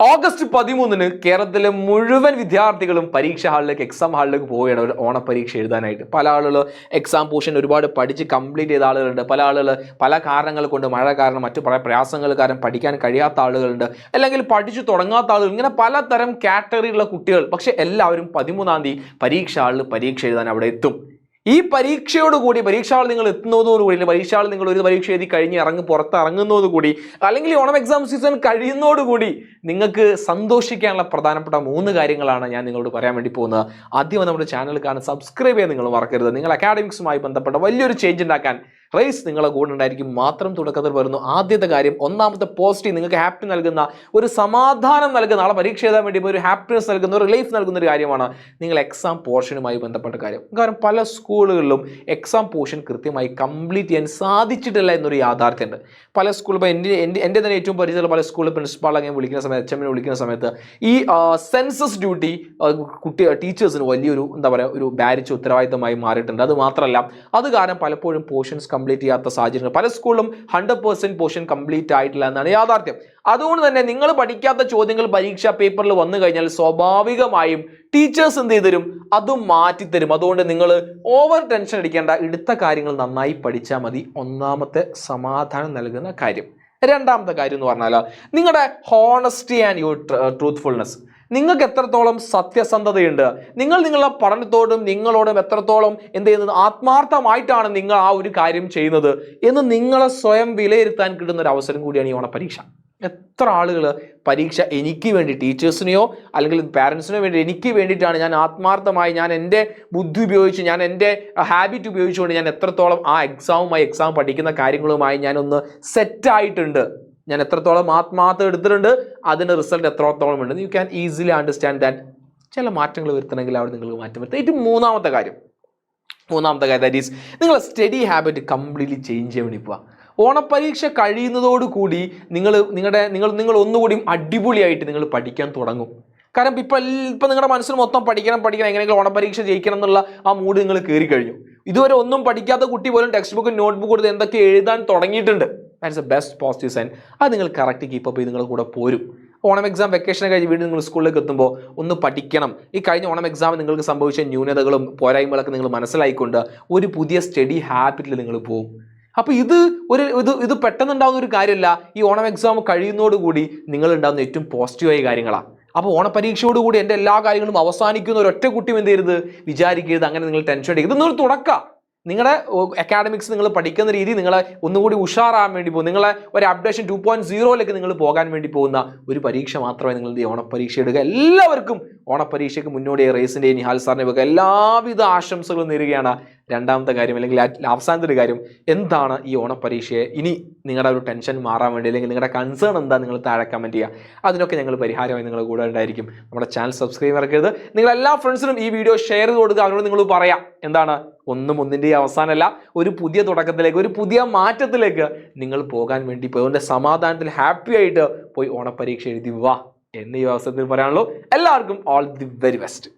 August 13 കേരളത്തിലെ മുഴുവൻ വിദ്യാർത്ഥികളും പരീക്ഷാ ഹാളിലേക്ക് എക്സാം ഹാളിലേക്ക് പോവുകയാണ് ഒരു ഓണപ്പരീക്ഷ എഴുതാനായിട്ട്. പല ആളുകൾ എക്സാം പോർഷൻ ഒരുപാട് പഠിച്ച് കംപ്ലീറ്റ് ചെയ്ത ആളുകളുണ്ട്. പല ആളുകൾ പല കാരണങ്ങൾ കൊണ്ട്, മഴ കാരണം, മറ്റു പല പ്രയാസങ്ങൾ കാരണം പഠിക്കാൻ കഴിയാത്ത ആളുകളുണ്ട്, അല്ലെങ്കിൽ പഠിച്ചു തുടങ്ങാത്ത ആളുകൾ, ഇങ്ങനെ പലതരം കാറ്റഗറിയുള്ള കുട്ടികൾ. പക്ഷെ എല്ലാവരും 13-ാം തീയതി പരീക്ഷാ ഹാളിൽ പരീക്ഷ എഴുതാൻ അവിടെ എത്തും. ഈ പരീക്ഷയോടുകൂടി, പരീക്ഷാൾ നിങ്ങൾ എത്തുന്നതോടുകൂടി, പരീക്ഷാൾ നിങ്ങൾ ഒരു പരീക്ഷ എഴുതി കഴിഞ്ഞ് പുറത്തിറങ്ങുന്നതോടുകൂടി, അല്ലെങ്കിൽ ഓണം എക്സാം സീസൺ കഴിയുന്നതോടുകൂടി നിങ്ങൾക്ക് സന്തോഷിക്കാനുള്ള പ്രധാനപ്പെട്ട 3 കാര്യങ്ങളാണ് ഞാൻ നിങ്ങളോട് പറയാൻ വേണ്ടി പോകുന്നത്. ആദ്യം നമ്മുടെ ചാനൽ കാണാൻ സബ്സ്ക്രൈബ് ചെയ്യാൻ നിങ്ങൾ മറക്കരുത്. നിങ്ങൾ അക്കാഡമിക്സുമായി ബന്ധപ്പെട്ട വലിയൊരു ചേഞ്ച് ഉണ്ടാക്കാൻ റേസ് നിങ്ങളെ കൂടെ ഉണ്ടായിരിക്കും. മാത്രം തുടക്കത്തിൽ വരുന്നു ആദ്യത്തെ കാര്യം, ഒന്നാമത്തെ പോസിറ്റീവ്, നിങ്ങൾക്ക് ഹാപ്പി നൽകുന്ന, ഒരു സമാധാനം നൽകുന്ന, നാളെ പരീക്ഷ എഴുതാൻ വേണ്ടി ഒരു ഹാപ്പിനെസ് നൽകുന്ന, ഒരു റിലീഫ് നൽകുന്ന ഒരു കാര്യമാണ് നിങ്ങൾ എക്സാം പോർഷനുമായി ബന്ധപ്പെട്ട കാര്യം. കാരണം പല സ്കൂളുകളിലും എക്സാം പോർഷൻ കൃത്യമായി കംപ്ലീറ്റ് ചെയ്യാൻ സാധിച്ചിട്ടില്ല എന്നൊരു യാഥാർത്ഥ്യമുണ്ട്. പല സ്കൂളിൽ, ഇപ്പോൾ എൻ്റെ തന്നെ ഏറ്റവും പരിചയമുള്ള പല സ്കൂളിൽ പ്രിൻസിപ്പാളെ വിളിക്കുന്ന സമയത്ത്, HM വിളിക്കുന്ന സമയത്ത് ഈ സെൻസസ് ഡ്യൂട്ടി ടീച്ചേഴ്സിന് വലിയൊരു ഒരു ഭാരിച്ച ഉത്തരവാദിത്തമായി മാറിയിട്ടുണ്ട്. അത് മാത്രമല്ല, അത് കാരണം പലപ്പോഴും പോർഷൻസ് കംപ്ലീറ്റ് ചെയ്യാത്ത സാഹചര്യങ്ങൾ, പല സ്കൂളിലും 100% പോർഷൻ കംപ്ലീറ്റ് ആയിട്ടില്ല എന്നാണ് യാഥാർത്ഥ്യം. അതുകൊണ്ട് തന്നെ നിങ്ങൾ പഠിക്കാത്ത ചോദ്യങ്ങൾ പരീക്ഷാ പേപ്പറിൽ വന്നു കഴിഞ്ഞാൽ സ്വാഭാവികമായും ടീച്ചേഴ്സ് എന്ത് ചെയ്തുതരും? അതും മാറ്റിത്തരും. അതുകൊണ്ട് നിങ്ങൾ ഓവർ ടെൻഷൻ അടിക്കേണ്ട, എടുത്ത കാര്യങ്ങൾ നന്നായി പഠിച്ചാൽ മതി. ഒന്നാമത്തെ സമാധാനം നൽകുന്ന കാര്യം. രണ്ടാമത്തെ കാര്യം എന്ന് പറഞ്ഞാൽ നിങ്ങളുടെ ഹോണസ്റ്റി ആൻഡ് യുവർ ട്രൂത്ത്ഫുൾനെസ്. നിങ്ങൾക്ക് എത്രത്തോളം സത്യസന്ധതയുണ്ട്, നിങ്ങൾ നിങ്ങളുടെ പഠനത്തോടും നിങ്ങളോടും എത്രത്തോളം എന്ത് ചെയ്യുന്നത്, ആത്മാർത്ഥമായിട്ടാണ് നിങ്ങൾ ആ ഒരു കാര്യം ചെയ്യുന്നത് എന്ന് നിങ്ങളെ സ്വയം വിലയിരുത്താൻ കിട്ടുന്ന ഒരു അവസരം കൂടിയാണ് ഈ ഓണപ്പരീക്ഷ. എത്ര ആളുകൾ പരീക്ഷ എനിക്ക് വേണ്ടി, ടീച്ചേഴ്സിനെയോ അല്ലെങ്കിൽ പാരൻസിനോ വേണ്ടി, എനിക്ക് വേണ്ടിയിട്ടാണ്, ഞാൻ ആത്മാർത്ഥമായി, ഞാൻ എൻ്റെ ബുദ്ധി ഉപയോഗിച്ച്, ഞാൻ എൻ്റെ ഹാബിറ്റ് ഉപയോഗിച്ചുകൊണ്ട് ഞാൻ എത്രത്തോളം ആ എക്സാം പഠിക്കുന്ന കാര്യങ്ങളുമായി ഞാനൊന്ന് സെറ്റായിട്ടുണ്ട്, ഞാൻ എത്രത്തോളം ആത്മാർത്ഥം എടുത്തിട്ടുണ്ട്, അതിൻ്റെ റിസൾട്ട് എത്രത്തോളം ഉണ്ട്. You can easily understand that ചില മാറ്റങ്ങൾ വരുത്തണമെങ്കിൽ അവിടെ നിങ്ങൾക്ക് മാറ്റം വരുത്താം. ഏറ്റവും മൂന്നാമത്തെ കാര്യം ദാറ്റ് ഈസ് നിങ്ങളെ സ്റ്റഡി ഹാബിറ്റ് കംപ്ലീറ്റ്ലി ചേഞ്ച് ചെയ്യാൻ വേണ്ടി പോവുക. ഓണപ്പരീക്ഷ കഴിയുന്നതോടുകൂടി നിങ്ങൾ ഒന്നുകൂടിയും അടിപൊളിയായിട്ട് നിങ്ങൾ പഠിക്കാൻ തുടങ്ങും. കാരണം ഇപ്പം നിങ്ങളുടെ മനസ്സിൽ മൊത്തം പഠിക്കണം, എങ്ങനെയെങ്കിലും ഓണപ്പരീക്ഷ ജയിക്കണം എന്നുള്ള ആ മൂഡ് നിങ്ങൾ കയറി കഴിഞ്ഞു. ഇതുവരെ ഒന്നും പഠിക്കാത്ത കുട്ടി പോലും ടെക്സ്റ്റ് ബുക്കും നോട്ട്ബുക്ക് കൊടുത്ത് എന്തൊക്കെ എഴുതാൻ തുടങ്ങിയിട്ടുണ്ട്. That's a best positive sign. അത് നിങ്ങൾ കറക്റ്റ് കീപ്പപ്പ് ചെയ്ത് നിങ്ങളുടെ കൂടെ പോരും. ഓണം എക്സാം വെക്കേഷൻ കഴിഞ്ഞ് വീണ്ടും നിങ്ങൾ സ്കൂളിലേക്ക് എത്തുമ്പോൾ ഒന്ന് പഠിക്കണം. ഈ കഴിഞ്ഞ ഓണം എക്സാമിൽ നിങ്ങൾക്ക് സംഭവിച്ച ന്യൂനതകളും പോരായ്മകളൊക്കെ നിങ്ങൾ മനസ്സിലായിക്കൊണ്ട് ഒരു പുതിയ സ്റ്റഡി ഹാബിറ്റിൽ നിങ്ങൾ പോകും. അപ്പോൾ ഇത് പെട്ടെന്നുണ്ടാകുന്ന ഒരു കാര്യമല്ല. ഈ ഓണം എക്സാം കഴിയുന്നതോടുകൂടി നിങ്ങൾ ഉണ്ടാകുന്ന ഏറ്റവും പോസിറ്റീവായ കാര്യങ്ങളാണ്. അപ്പോൾ ഓണപ്പരീക്ഷയോടുകൂടി എൻ്റെ എല്ലാ കാര്യങ്ങളും അവസാനിക്കുന്ന ഒരൊറ്റ കുട്ടിയും എന്ത് ചെയ്യരുത്, വിചാരിക്കരുത്. അങ്ങനെ നിങ്ങൾ ടെൻഷൻ അടിക്കരുത്. ഇതൊന്നൊരു തുടക്കം. നിങ്ങളുടെ അക്കാഡമിക്സ് നിങ്ങൾ പഠിക്കുന്ന രീതി നിങ്ങളെ ഒന്നുകൂടി ഉഷാറാകാൻ വേണ്ടി പോകും. നിങ്ങളെ ഒരു അപ്ഡേഷൻ 2.0 നിങ്ങൾ പോകാൻ വേണ്ടി പോകുന്ന ഒരു പരീക്ഷ മാത്രമേ നിങ്ങൾ ഈ ഓണപ്പരീക്ഷ എടുക്കുക. എല്ലാവർക്കും ഓണപ്പരീക്ഷയ്ക്ക് മുന്നോടി റേസിൻ്റെ നിഹാൽ സാറിനെ വെക്കുക എല്ലാവിധ ആശംസകളും നേരുകയാണ്. രണ്ടാമത്തെ കാര്യം, അല്ലെങ്കിൽ അവസാനത്തെ ഒരു കാര്യം, എന്താണ് ഈ ഓണപ്പരീക്ഷയെ ഇനി നിങ്ങളുടെ ഒരു ടെൻഷൻ മാറാൻ വേണ്ടി, അല്ലെങ്കിൽ നിങ്ങളുടെ കൺസേൺ എന്താ, നിങ്ങൾ താഴെ കമൻറ്റ് ചെയ്യുക. അതിനൊക്കെ ഞങ്ങൾ പരിഹാരമായി നിങ്ങളുടെ കൂടെ ഉണ്ടായിരിക്കും. നമ്മുടെ ചാനൽ സബ്സ്ക്രൈബ് മറക്കരുത്. നിങ്ങൾ എല്ലാ ഫ്രണ്ട്സിനും ഈ വീഡിയോ ഷെയർ ചെയ്ത് കൊടുക്കുക. അവരോട് നിങ്ങൾ പറയാം, എന്താണ്, ഒന്നിൻ്റെ അവസാനമല്ല, ഒരു പുതിയ തുടക്കത്തിലേക്ക്, ഒരു പുതിയ മാറ്റത്തിലേക്ക് നിങ്ങൾ പോകാൻ വേണ്ടി പോയി. അതുകൊണ്ട് സമാധാനത്തിൽ ഹാപ്പി ആയിട്ട് പോയി ഓണപ്പരീക്ഷ എഴുതി വാ എന്ന് ഈ അവസരത്തിൽ പറയാനുള്ളൂ. എല്ലാവർക്കും ഓൾ ദി വെരി ബെസ്റ്റ്.